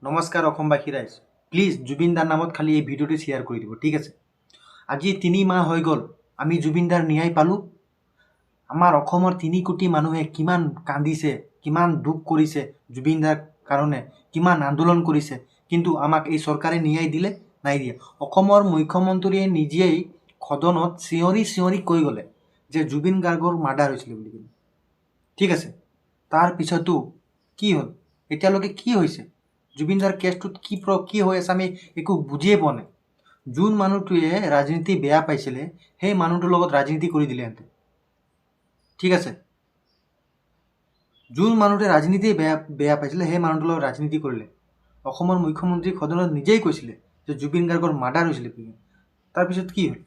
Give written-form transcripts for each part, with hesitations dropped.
নমস্কাৰ অসমবাসী ৰাইজ, প্লিজ জুবিন দাৰ নামত খালি এই ভিডিঅ'টো শ্বেয়াৰ কৰি দিব, ঠিক আছে। আজি 3 মাহ হৈ গ'ল আমি জুবিন দাৰ ন্যায় পালোঁ। আমাৰ অসমৰ 3 কোটি মানুহে কিমান কান্দিছে, কিমান দুখ কৰিছে জুবিন দাৰ কাৰণে, কিমান আন্দোলন কৰিছে, কিন্তু আমাক এই চৰকাৰে ন্যায় দিলে নাই দিয়ে। অসমৰ মুখ্যমন্ত্ৰীয়ে নিজেই সদনত চিঞৰি চিঞৰি কৈ গ'লে যে জুবিন গাৰ্গৰ মাৰ্ডাৰ হৈছিলে বুলি কিনে, ঠিক আছে। তাৰপিছতো কি হ'ল, এতিয়ালৈকে কি হৈছে, জুবিন দাৰ কেছটোত কি হৈ আছে আমি একো বুজিয়ে পোৱা নাই। যোন মানুহটোৱে ৰাজনীতি বেয়া পাইছিলে সেই মানুহটোৰ লগত ৰাজনীতি কৰি দিলে সিহঁতে, ঠিক আছে। যোন মানুহটোৱে ৰাজনীতি বেয়া পাইছিলে সেই মানুহটোৰ লগত ৰাজনীতি কৰিলে। অসমৰ মুখ্যমন্ত্ৰী সদনত নিজেই কৈছিলে যে জুবিন গাৰ্গৰ মাৰ্ডাৰ হৈছিলে বুলি। তাৰপিছত কি হ'ল,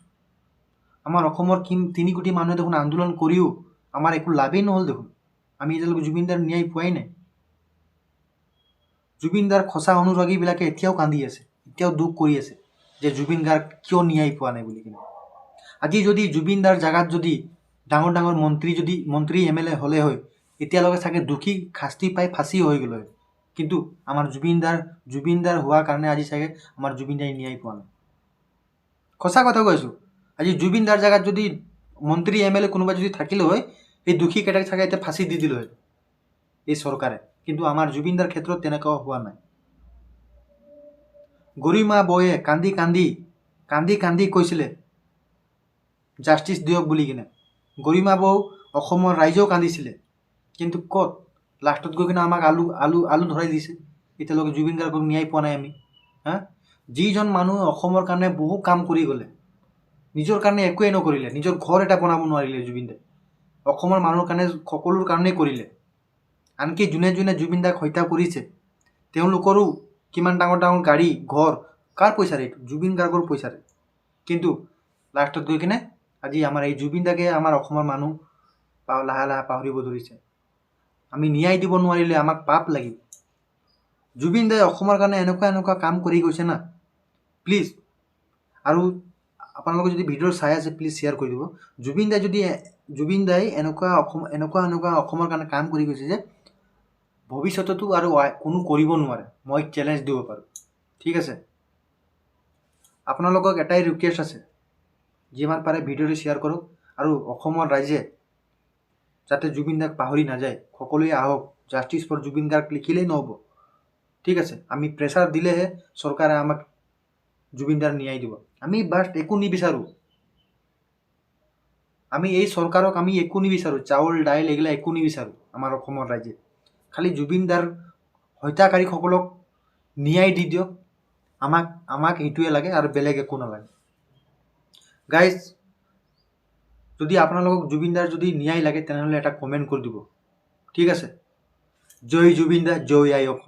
আমাৰ অসমৰ 3 কোটি মানুহে দেখোন আন্দোলন কৰিও আমাৰ একো লাভেই নহ'ল দেখোন। আমি এতিয়ালৈকে জুবিন দাৰ ন্যায় পোৱাই নাই। জুবিন দাৰ সঁচা অনুৰাগীবিলাকে এতিয়াও কান্দি আছে, এতিয়াও দুখ কৰি আছে যে জুবিন গাৰ্গ কিয় ন্যায় পোৱা নাই বুলি কিনে। আজি যদি জুবিন দাৰ জাগাত যদি ডাঙৰ ডাঙৰ মন্ত্ৰী MLA হ'লে হয়, এতিয়ালৈকে চাগে দুখী শাস্তি পাই ফাঁচি হৈ গ'ল হয়। কিন্তু আমাৰ জুবিন দাৰ হোৱাৰ কাৰণে আজি চাগে আমাৰ জুবিন দাই ন্যায় পোৱা নাই। সঁচা কথা কৈছোঁ, আজি জুবিন দাৰ জাগাত যদি মন্ত্ৰী MLA কোনোবা যদি থাকিলে হয়, এই দুখী কেইটাক চাগে এতিয়া ফাঁচি দি দিলে হয় এই চৰকাৰে। কিন্তু আমাৰ জুবিন দাৰ ক্ষেত্ৰত তেনেকুৱা হোৱা নাই। গৰিমা বৌয়ে কান্দি কান্দি কৈছিলে জাষ্টিছ দিয়ক বুলি কিনে। গৰিমা বৌ অসমৰ ৰাইজেও কান্দিছিলে, কিন্তু ক'ত লাষ্টত গৈ কিনে আমাক আলু ধৰাই দিছে। এতিয়ালৈকে জুবিন গাৰ্গক ন্যায় পোৱা নাই আমি। যিজন মানুহ অসমৰ কাৰণে বহু কাম কৰি গ'লে, নিজৰ কাৰণে একোৱেই নকৰিলে, নিজৰ ঘৰ এটা বনাব নোৱাৰিলে জুবিন দাই। অসমৰ মানুহৰ কাৰণে সকলোৰ কাৰণেই কৰিলে। আনকি যোনে যোনে জুবিন দাক হত্যা কৰিছে তেওঁলোকৰো কিমান ডাঙৰ ডাঙৰ গাড়ী ঘৰ, কাৰ পইচাৰে? এইটো জুবিন গাৰ্গৰ পইচাৰে। কিন্তু লাষ্টত গৈ কিনে আজি আমাৰ এই জুবিন দাকে আমাৰ অসমৰ মানুহ লাহে লাহে পাহৰিব ধৰিছে। আমি ন্যায় দিব নোৱাৰিলে আমাক পাপ লাগিব। জুবিন দাই অসমৰ কাৰণে এনেকুৱা কাম কৰি গৈছে না, প্লিজ। আৰু আপোনালোকে যদি ভিডিঅ' চাই আছে প্লিজ শ্বেয়াৰ কৰি দিব। জুবিন দাই এনেকুৱা অসমৰ কাৰণে কাম কৰি গৈছে যে ভৱিষ্যততো আৰু কোনো কৰিব নোৱাৰে, মই চেলেঞ্জ দিব পাৰোঁ, ঠিক আছে। আপোনালোকক এটাই ৰিকুৱেষ্ট আছে, যিমান পাৰে ভিডিঅ'টো শ্বেয়াৰ কৰক আৰু অসমৰ ৰাইজে যাতে জুবিন দাক পাহৰি নাযায়, সকলোৱে আহক। জাষ্টিছ ফৰ জুবিন গাৰ্গ লিখিলেই নহ'ব, ঠিক আছে। আমি প্ৰেছাৰ দিলেহে চৰকাৰে আমাক জুবিন দাৰ ন্যায় দিব। আমি বাছ একো নিবিচাৰোঁ, আমি এই চৰকাৰক আমি একো নিবিচাৰোঁ, চাউল দাইল এইগিলা একো নিবিচাৰোঁ। আমাৰ অসমৰ ৰাইজে খালি জুবিন দাৰ হত্যাকাৰীসকলক ন্যায় দি দিয়ক, আমাক এইটোৱে লাগে আৰু বেলেগ একো নালাগে। গাইজ, যদি আপোনালোকক জুবিন দাৰ যদি ন্যায় লাগে তেনেহ'লে এটা কমেণ্ট কৰি দিব, ঠিক আছে। জয় জুবিন দা, জয় আই অসম।